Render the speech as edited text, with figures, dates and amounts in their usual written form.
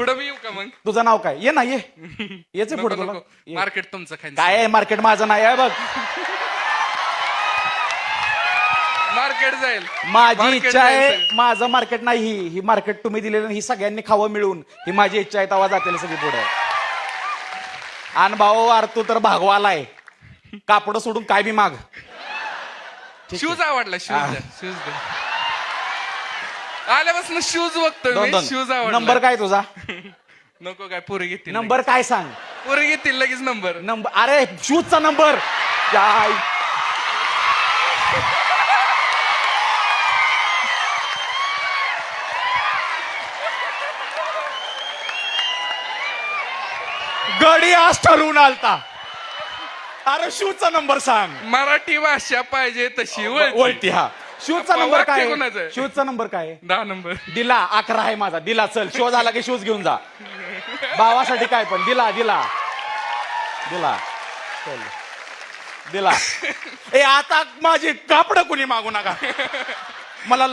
पुढे मी येऊ का मग? तुझं नाव काय? ये ना ये याचे पुढे तुला ये. मार्केट तुमचं काय आहे मार्केट? माझं नाही आहे बघ. मार्केट जाईल. माझी Market इच्छा आहे. जाईल. माझं मार्केट नाही. ही मार्केट तुम्ही दिलेलं, ही सगळ्यांनी खावं मिळून, ही माझी इच्छा आहे. तवा जातील सगळी पुढे. आणि भाऊ अरे तू तर भागवालाय. कापड सोडून काय बी माग. शूज आवडला. शूज आल्यापासून शूज बघतोय दोन मी. दोन शूज आवडला. नंबर काय तुझा? नको काय पोरी घेतील. नंबर काय सांग? पोरी घेतील लगेच नंबर. नंबर अरे शूजचा नंबर काय? गडी आज ठरवून आलता. अरे शूजचा नंबर सांग. मराठी भाषा पाहिजे तशी वळती. हा शूजचा नंबर वाक्य काय? कोणाचं आहे? शूजचा नंबर काय? 10 नंबर. दिला 11 आहे माझा. दिला चल शो झाला की शूज घेऊन जा. भावासाठी काय पण दिला दिला दिला चल दिला. ए आता माझी कापड कुणी मागू नका मला.